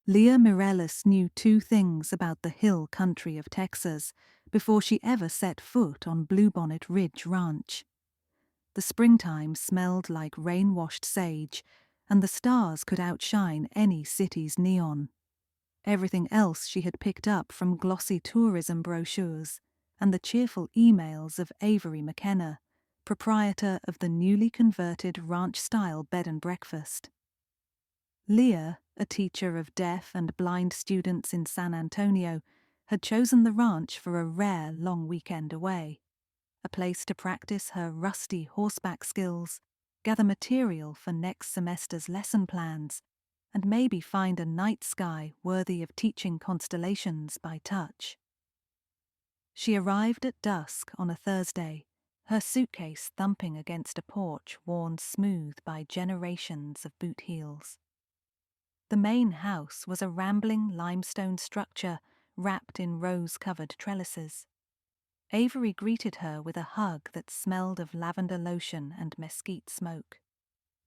Leah Mireles knew two things about the hill country of Texas before she ever set foot on Bluebonnet Ridge Ranch. The springtime smelled like rain-washed sage, and the stars could outshine any city's neon. Everything else she had picked up from glossy tourism brochures and the cheerful emails of Avery McKenna, proprietor of the newly converted ranch-style bed and breakfast. Leah, a teacher of deaf and blind students in San Antonio, had chosen the ranch for a rare long weekend away, a place to practice her rusty horseback skills, gather material for next semester's lesson plans, and maybe find a night sky worthy of teaching constellations by touch. She arrived at dusk on a Thursday, her suitcase thumping against a porch worn smooth by generations of boot heels. The main house was a rambling limestone structure wrapped in rose-covered trellises. Avery greeted her with a hug that smelled of lavender lotion and mesquite smoke.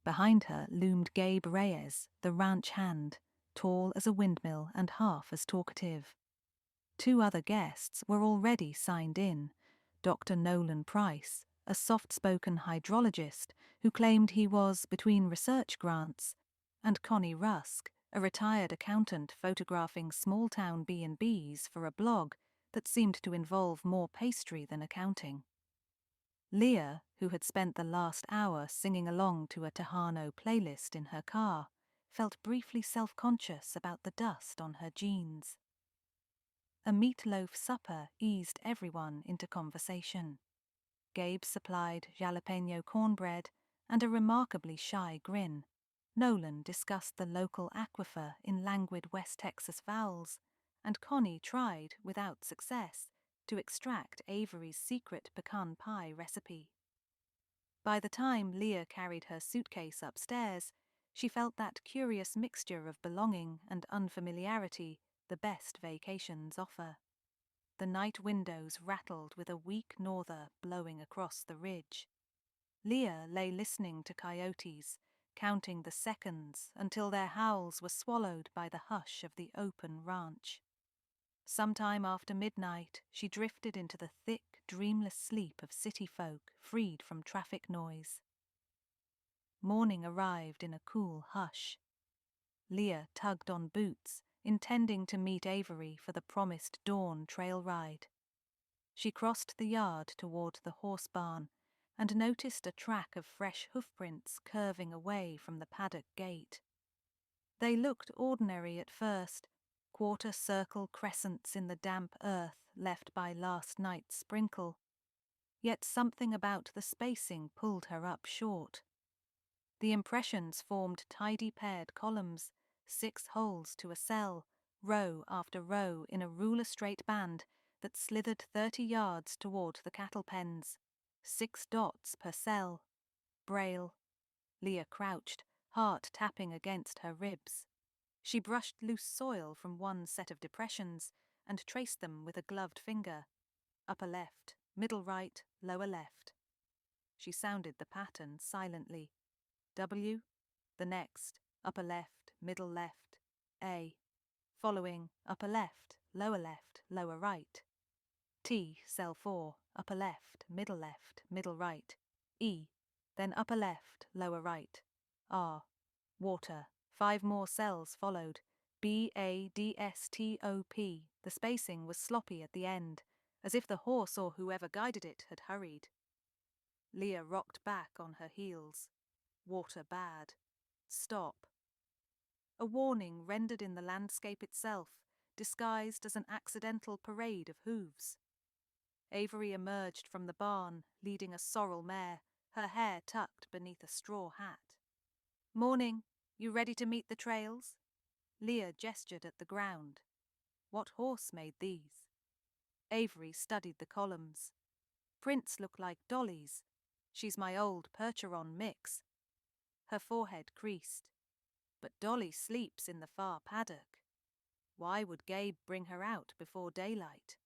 Behind her loomed Gabe Reyes, the ranch hand, tall as a windmill and half as talkative. Two other guests were already signed in: Dr. Nolan Price, a soft-spoken hydrologist who claimed he was between research grants, and Connie Rusk, a retired accountant photographing small-town B&Bs for a blog that seemed to involve more pastry than accounting. Leah, who had spent the last hour singing along to a Tejano playlist in her car, felt briefly self-conscious about the dust on her jeans. A meatloaf supper eased everyone into conversation. Gabe supplied jalapeno cornbread and a remarkably shy grin. Nolan discussed the local aquifer in languid West Texas vowels, and Connie tried, without success, to extract Avery's secret pecan pie recipe. By the time Leah carried her suitcase upstairs, she felt that curious mixture of belonging and unfamiliarity the best vacations offer. The night windows rattled with a weak norther blowing across the ridge. Leah lay listening to coyotes, counting the seconds until their howls were swallowed by the hush of the open ranch. Sometime after midnight, she drifted into the thick, dreamless sleep of city folk freed from traffic noise. Morning arrived in a cool hush. Leah tugged on boots, intending to meet Avery for the promised dawn trail ride. She crossed the yard toward the horse barn and noticed a track of fresh hoofprints curving away from the paddock gate. They looked ordinary at first, quarter-circle crescents in the damp earth left by last night's sprinkle. Yet something about the spacing pulled her up short. The impressions formed tidy paired columns, 6 holes to a cell, row after row in a ruler-straight band that slithered 30 yards toward the cattle pens. 6 dots per cell. Braille. Leah crouched, heart tapping against her ribs. She brushed loose soil from one set of depressions and traced them with a gloved finger. Upper left, middle right, lower left. She sounded the pattern silently. W. The next, upper left, middle left. A. Following, upper left, lower right. T, cell 4, upper left, middle right. E, then upper left, lower right. R, water. 5 more cells followed. BADSTOP. The spacing was sloppy at the end, as if the horse or whoever guided it had hurried. Leah rocked back on her heels. Water bad. Stop. A warning rendered in the landscape itself, disguised as an accidental parade of hooves. Avery emerged from the barn, leading a sorrel mare, her hair tucked beneath a straw hat. "Morning. You ready to meet the trails?" Leah gestured at the ground. What horse made these? Avery studied the columns. "Prints look like Dolly's. She's my old Percheron mix." Her forehead creased. "But Dolly sleeps in the far paddock. Why would Gabe bring her out before daylight?"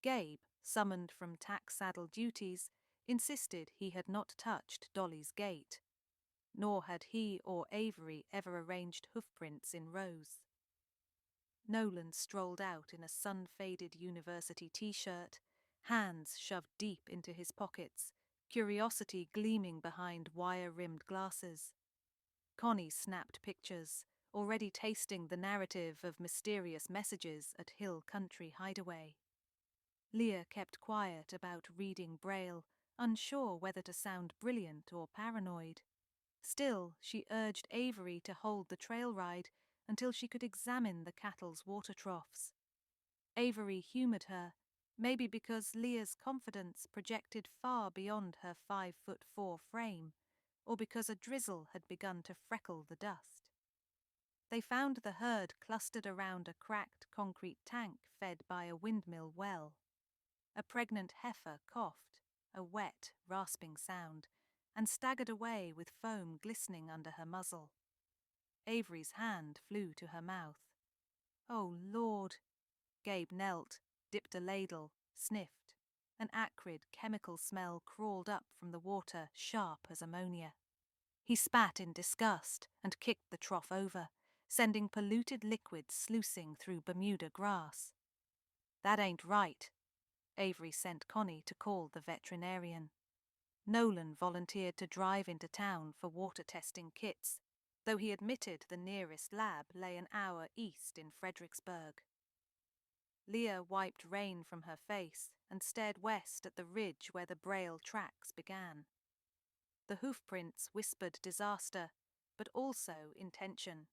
Gabe, summoned from tack-saddle duties, insisted he had not touched Dolly's gate, nor had he or Avery ever arranged hoofprints in rows. Nolan strolled out in a sun-faded university t-shirt, hands shoved deep into his pockets, curiosity gleaming behind wire-rimmed glasses. Connie snapped pictures, already tasting the narrative of mysterious messages at Hill Country Hideaway. Leah kept quiet about reading Braille, unsure whether to sound brilliant or paranoid. Still, she urged Avery to hold the trail ride until she could examine the cattle's water troughs. Avery humoured her, maybe because Leah's confidence projected far beyond her 5'4" frame, or because a drizzle had begun to freckle the dust. They found the herd clustered around a cracked concrete tank fed by a windmill well. A pregnant heifer coughed, a wet, rasping sound, and staggered away with foam glistening under her muzzle. Avery's hand flew to her mouth. "Oh, Lord!" Gabe knelt, dipped a ladle, sniffed. An acrid chemical smell crawled up from the water, sharp as ammonia. He spat in disgust and kicked the trough over, sending polluted liquid sluicing through Bermuda grass. "That ain't right." Avery sent Connie to call the veterinarian. Nolan volunteered to drive into town for water testing kits, though he admitted the nearest lab lay an hour east in Fredericksburg. Leah wiped rain from her face and stared west at the ridge where the Braille tracks began. The hoofprints whispered disaster, but also intention.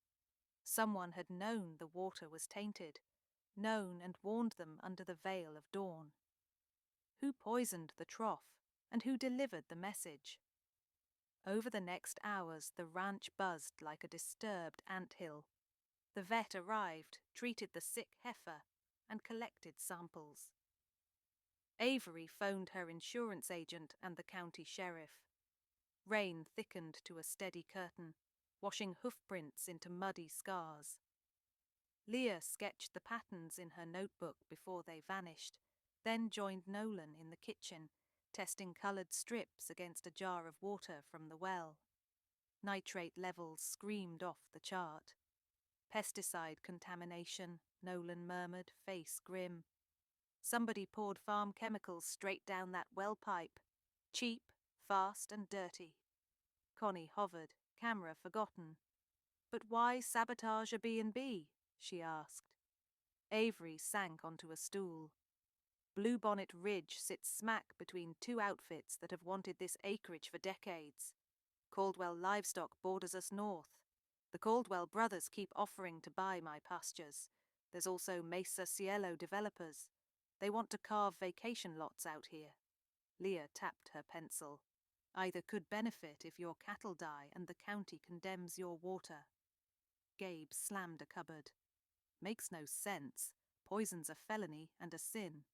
Someone had known the water was tainted, known and warned them under the veil of dawn. Who poisoned the trough, and who delivered the message? Over the next hours the ranch buzzed like a disturbed anthill. The vet arrived, treated the sick heifer, and collected samples. Avery phoned her insurance agent and the county sheriff. Rain thickened to a steady curtain, washing hoofprints into muddy scars. Leah sketched the patterns in her notebook before they vanished, then joined Nolan in the kitchen, testing coloured strips against a jar of water from the well. Nitrate levels screamed off the chart. "Pesticide contamination," Nolan murmured, face grim. "Somebody poured farm chemicals straight down that well pipe. Cheap, fast and dirty." Connie hovered, camera forgotten. "But why sabotage a B&B?" she asked. Avery sank onto a stool. Bluebonnet Ridge sits smack between two outfits that have wanted this acreage for decades. Caldwell Livestock borders us north. The Caldwell brothers keep offering to buy my pastures. There's also Mesa Cielo developers. They want to carve vacation lots out here. Leah tapped her pencil. "Either could benefit if your cattle die and the county condemns your water." Gabe slammed a cupboard. "Makes no sense. Poison's a felony and a sin."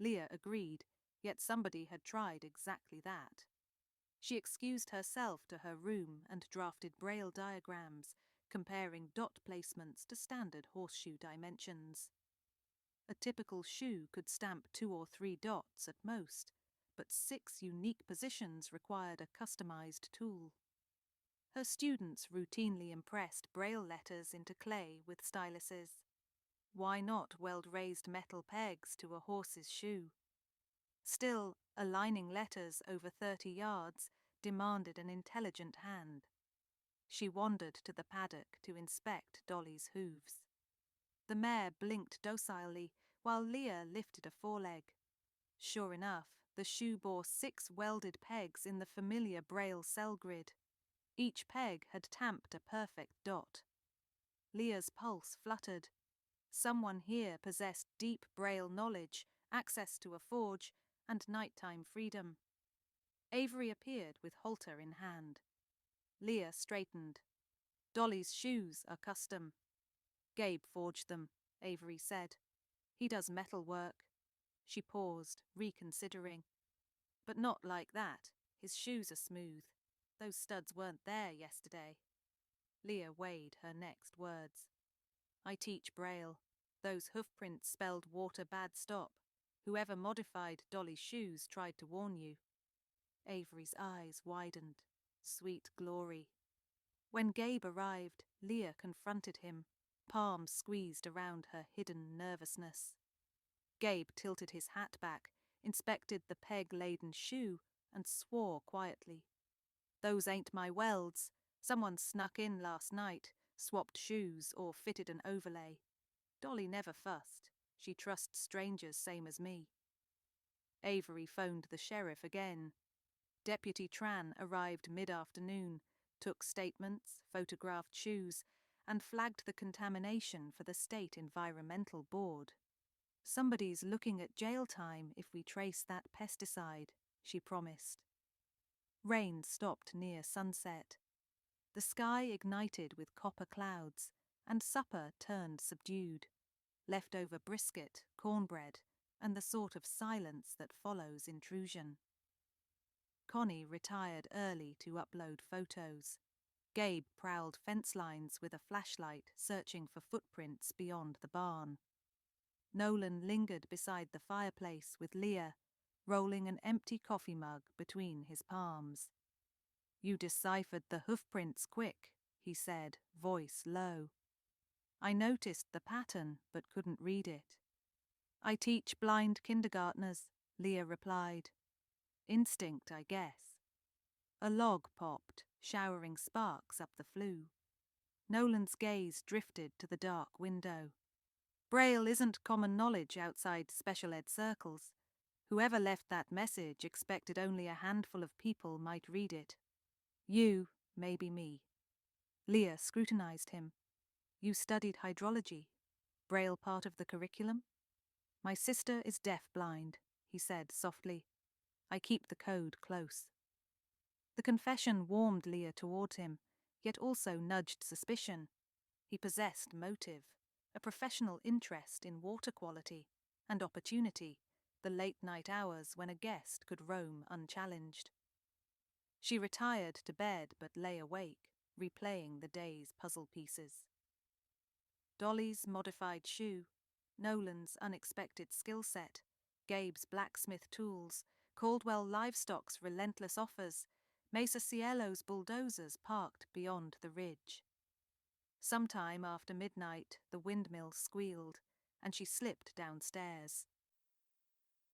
Leah agreed, yet somebody had tried exactly that. She excused herself to her room and drafted Braille diagrams, comparing dot placements to standard horseshoe dimensions. A typical shoe could stamp 2 or 3 dots at most, but 6 unique positions required a customized tool. Her students routinely impressed Braille letters into clay with styluses. Why not weld raised metal pegs to a horse's shoe? Still, aligning letters over 30 yards demanded an intelligent hand. She wandered to the paddock to inspect Dolly's hooves. The mare blinked docilely while Leah lifted a foreleg. Sure enough, the shoe bore 6 welded pegs in the familiar Braille cell grid. Each peg had tamped a perfect dot. Leah's pulse fluttered. Someone here possessed deep Braille knowledge, access to a forge, and nighttime freedom. Avery appeared with halter in hand. Leah straightened. "Dolly's shoes are custom." "Gabe forged them," Avery said. "He does metal work." She paused, reconsidering. "But not like that. His shoes are smooth. Those studs weren't there yesterday." Leah weighed her next words. "I teach Braille. Those hoofprints spelled water bad stop. Whoever modified Dolly's shoes tried to warn you." Avery's eyes widened. Sweet glory. When Gabe arrived, Leah confronted him. palms squeezed around her hidden nervousness. Gabe tilted his hat back, inspected the peg-laden shoe, and swore quietly. "Those ain't my welds. Someone snuck in last night, swapped shoes, or fitted an overlay. Dolly never fussed. She trusts strangers same as me." Avery phoned the sheriff again. Deputy Tran arrived mid-afternoon, took statements, photographed shoes, and flagged the contamination for the State Environmental Board. "Somebody's looking at jail time if we trace that pesticide," she promised. Rain stopped near sunset. The sky ignited with copper clouds, and supper turned subdued. Leftover brisket, cornbread, and the sort of silence that follows intrusion. Connie retired early to upload photos. Gabe prowled fence lines with a flashlight, searching for footprints beyond the barn. Nolan lingered beside the fireplace with Leah, rolling an empty coffee mug between his palms. "You deciphered the hoofprints quick," he said, voice low. "I noticed the pattern, but couldn't read it." "I teach blind kindergartners," Leah replied. "Instinct, I guess." A log popped, showering sparks up the flue. Nolan's gaze drifted to the dark window. Braille isn't common knowledge outside special ed circles. Whoever left that message expected only a handful of people might read it. You, maybe me. Leah scrutinized him. "You studied hydrology. Braille part of the curriculum?" "My sister is deaf-blind," he said softly. "I keep the code close." The confession warmed Leah toward him, yet also nudged suspicion. He possessed motive, a professional interest in water quality, and opportunity, the late-night hours when a guest could roam unchallenged. She retired to bed but lay awake, replaying the day's puzzle pieces. Dolly's modified shoe, Nolan's unexpected skill set, Gabe's blacksmith tools, Caldwell Livestock's relentless offers, Mesa Cielo's bulldozers parked beyond the ridge. Sometime after midnight, the windmill squealed, and she slipped downstairs.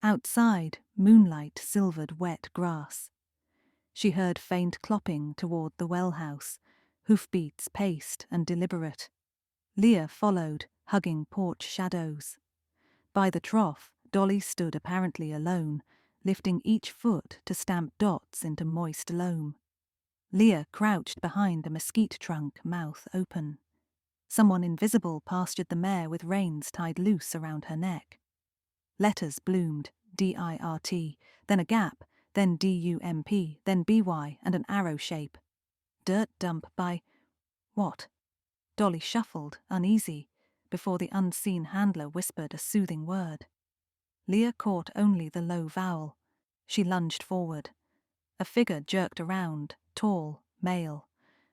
Outside, moonlight silvered wet grass. She heard faint clopping toward the well house, hoofbeats paced and deliberate. Leah followed, hugging porch shadows. By the trough, Dolly stood apparently alone, lifting each foot to stamp dots into moist loam. Leah crouched behind a mesquite trunk, mouth open. Someone invisible pastured the mare with reins tied loose around her neck. Letters bloomed, D-I-R-T, then a gap, then D-U-M-P, then B-Y, and an arrow shape. Dirt dump by... what? Dolly shuffled, uneasy, before the unseen handler whispered a soothing word. Leah caught only the low vowel. She lunged forward. A figure jerked around, tall, male.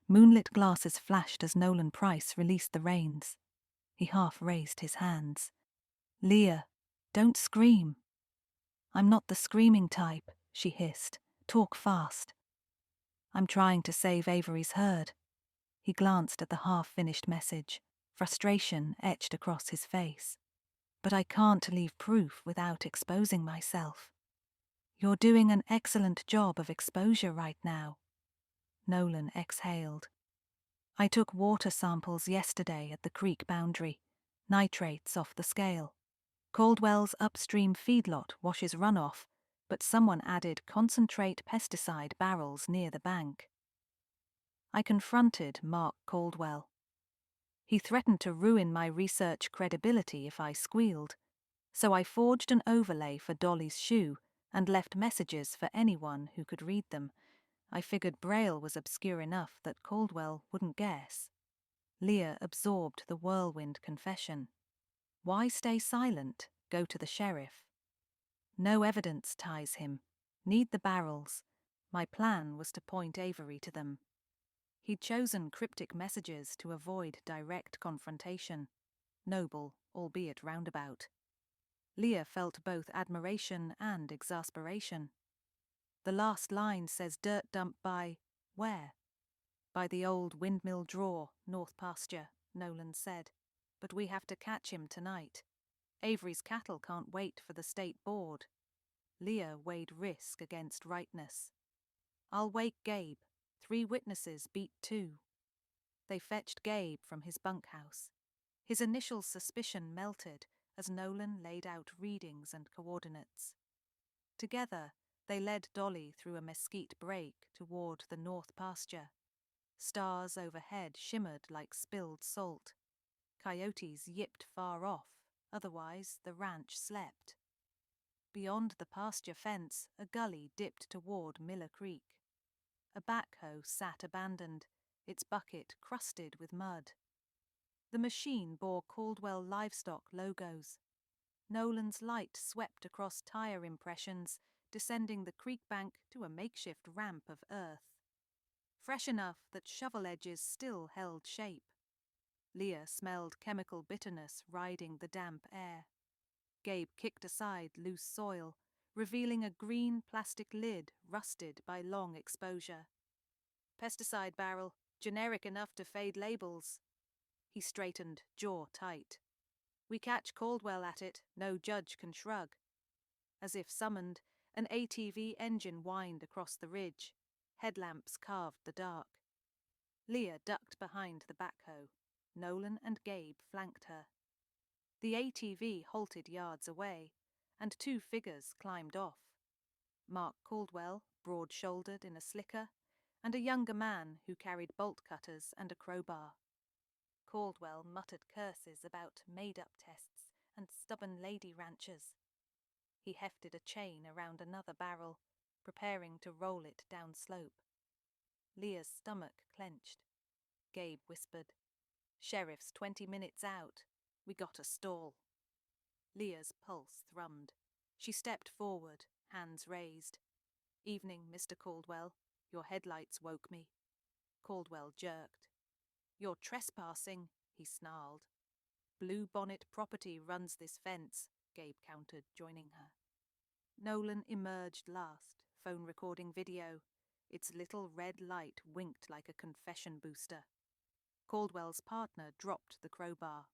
Moonlit glasses flashed as Nolan Price released the reins. He half raised his hands. "Leah, don't scream." "I'm not the screaming type," she hissed. "Talk fast." "I'm trying to save Avery's herd." He glanced at the half-finished message, frustration etched across his face. "But I can't leave proof without exposing myself." "You're doing an excellent job of exposure right now." Nolan exhaled. "I took water samples yesterday at the creek boundary. Nitrates off the scale. Caldwell's upstream feedlot washes runoff, but someone added concentrate pesticide barrels near the bank." I confronted Mark Caldwell. He threatened to ruin my research credibility if I squealed, so I forged an overlay for Dolly's shoe and left messages for anyone who could read them. I figured Braille was obscure enough that Caldwell wouldn't guess. Leah absorbed the whirlwind confession. Why stay silent? Go to the sheriff. No evidence ties him. Need the barrels. My plan was to point Avery to them. He'd chosen cryptic messages to avoid direct confrontation. Noble, albeit roundabout. Leah felt both admiration and exasperation. "The last line says dirt dump by... where?" "By the old windmill draw, north pasture," Nolan said. but we have to catch him tonight. Avery's cattle can't wait for the state board. Leah weighed risk against rightness. I'll wake Gabe. 3 witnesses beat 2. They fetched Gabe from his bunkhouse. His initial suspicion melted as Nolan laid out readings and coordinates. Together, they led Dolly through a mesquite break toward the north pasture. Stars overhead shimmered like spilled salt. Coyotes yipped far off, otherwise the ranch slept. Beyond the pasture fence, a gully dipped toward Miller Creek. A backhoe sat abandoned, its bucket crusted with mud. The machine bore Caldwell Livestock logos. Nolan's light swept across tire impressions, descending the creek bank to a makeshift ramp of earth. Fresh enough that shovel edges still held shape. Leah smelled chemical bitterness riding the damp air. Gabe kicked aside loose soil, revealing a green plastic lid rusted by long exposure. Pesticide barrel, generic enough to fade labels. He straightened, jaw tight. We catch Caldwell at it, no judge can shrug. As if summoned, an ATV engine whined across the ridge. Headlamps carved the dark. Leah ducked behind the backhoe. Nolan and Gabe flanked her. The ATV halted yards away, and 2 figures climbed off. Mark Caldwell, broad-shouldered in a slicker, and a younger man who carried bolt cutters and a crowbar. Caldwell muttered curses about made-up tests and stubborn lady ranchers. He hefted a chain around another barrel, preparing to roll it down slope. Leah's stomach clenched. Gabe whispered, "Sheriff's 20 minutes out. We gotta stall." Leah's pulse thrummed. She stepped forward, hands raised. "Evening, Mr. Caldwell. Your headlights woke me." Caldwell jerked. "You're trespassing," he snarled. "Blue Bonnet property runs this fence," Gabe countered, joining her. Nolan emerged last, phone recording video. Its little red light winked like a confession booster. Caldwell's partner dropped the crowbar.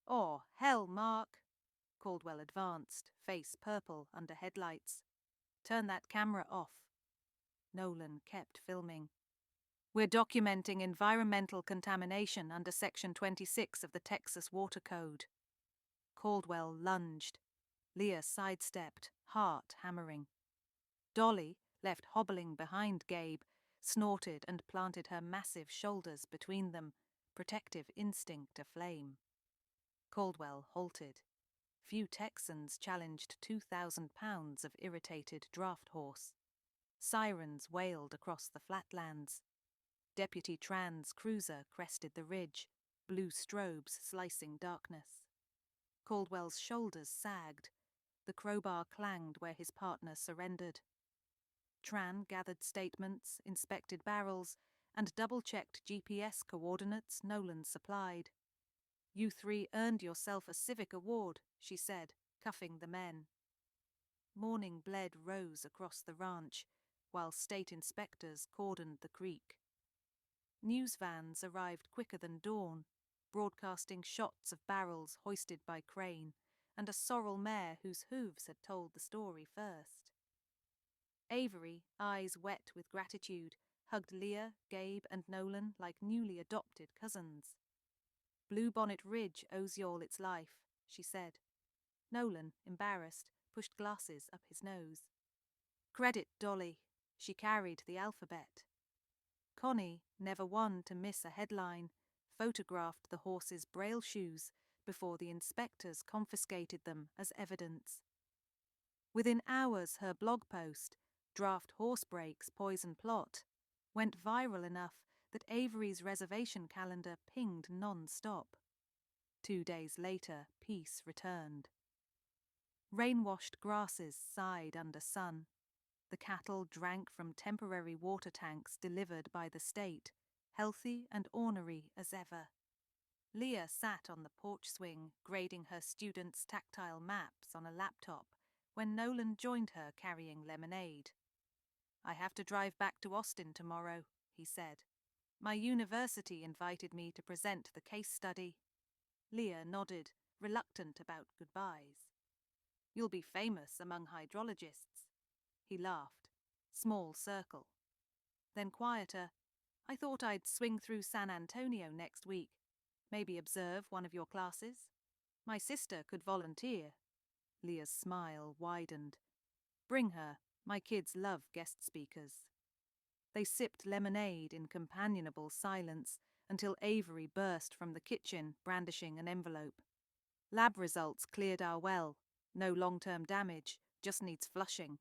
"Oh, hell, Mark!" Caldwell advanced, face purple under headlights. "Turn that camera off." Nolan kept filming. "We're documenting environmental contamination under Section 26 of the Texas Water Code." Caldwell lunged. Leah sidestepped, heart hammering. Dolly, left hobbling behind Gabe, snorted and planted her massive shoulders between them, protective instinct aflame. Caldwell halted. Few Texans challenged 2,000 pounds of irritated draft horse. Sirens wailed across the flatlands. Deputy Tran's cruiser crested the ridge, blue strobes slicing darkness. Caldwell's shoulders sagged. The crowbar clanged where his partner surrendered. Tran gathered statements, inspected barrels, and double-checked GPS coordinates Nolan supplied. "You 3 earned yourself a civic award," she said, cuffing the men. Morning bled rose across the ranch, while state inspectors cordoned the creek. News vans arrived quicker than dawn, broadcasting shots of barrels hoisted by crane and a sorrel mare whose hooves had told the story first. Avery, eyes wet with gratitude, hugged Leah, Gabe, and Nolan like newly adopted cousins. "Blue Bonnet Ridge owes y'all its life," she said. Nolan, embarrassed, pushed glasses up his nose. "Credit Dolly. She carried the alphabet." Connie, never one to miss a headline, photographed the horse's braille shoes before the inspectors confiscated them as evidence. Within hours, her blog post, "Draft Horse Breaks Poison Plot," went viral enough that Avery's reservation calendar pinged non-stop. 2 days later, peace returned. Rain-washed grasses sighed under sun. The cattle drank from temporary water tanks delivered by the state, healthy and ornery as ever. Leah sat on the porch swing, grading her students' tactile maps on a laptop, when Nolan joined her carrying lemonade. "I have to drive back to Austin tomorrow," he said. "My university invited me to present the case study." Leah nodded, reluctant about goodbyes. You'll be famous among hydrologists. He laughed. Small circle. Then quieter. I thought I'd swing through San Antonio next week. Maybe observe one of your classes. My sister could volunteer. Leah's smile widened. Bring her. My kids love guest speakers. They sipped lemonade in companionable silence until Avery burst from the kitchen, brandishing an envelope. Lab results cleared our well. No long-term damage, just needs flushing.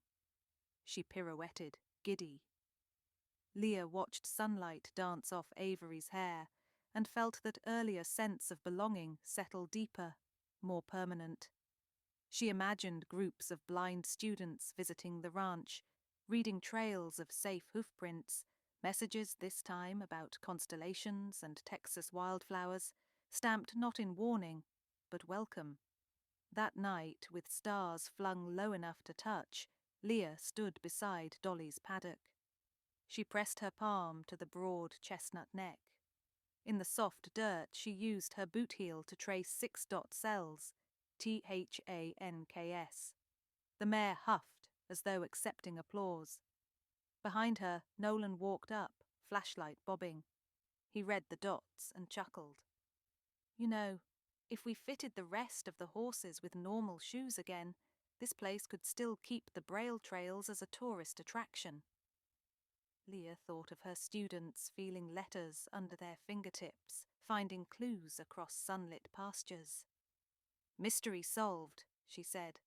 She pirouetted, giddy. Leah watched sunlight dance off Avery's hair and felt that earlier sense of belonging settle deeper, more permanent. She imagined groups of blind students visiting the ranch, reading trails of safe hoofprints, messages this time about constellations and Texas wildflowers, stamped not in warning, but welcome. That night, with stars flung low enough to touch, Leah stood beside Dolly's paddock. She pressed her palm to the broad chestnut neck. In the soft dirt, she used her boot heel to trace 6-dot cells, THANKS. The mare huffed, as though accepting applause. Behind her, Nolan walked up, flashlight bobbing. He read the dots and chuckled. You know, if we fitted the rest of the horses with normal shoes again, this place could still keep the Braille trails as a tourist attraction. Leah thought of her students feeling letters under their fingertips, finding clues across sunlit pastures. Mystery solved, she said.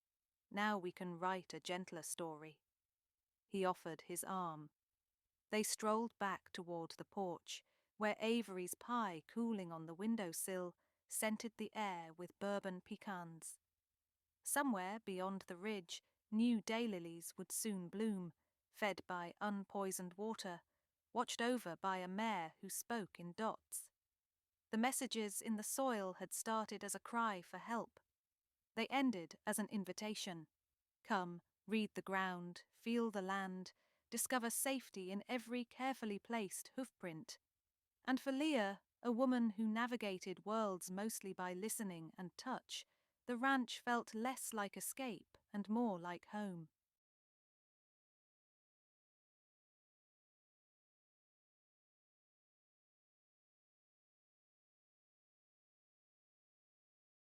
Now we can write a gentler story. He offered his arm. They strolled back toward the porch, where Avery's pie cooling on the windowsill scented the air with bourbon pecans. Somewhere beyond the ridge, new daylilies would soon bloom, fed by unpoisoned water, watched over by a mare who spoke in dots. The messages in the soil had started as a cry for help. They ended as an invitation. Come, read the ground, feel the land, discover safety in every carefully placed hoofprint. And for Leah, a woman who navigated worlds mostly by listening and touch, the ranch felt less like escape and more like home.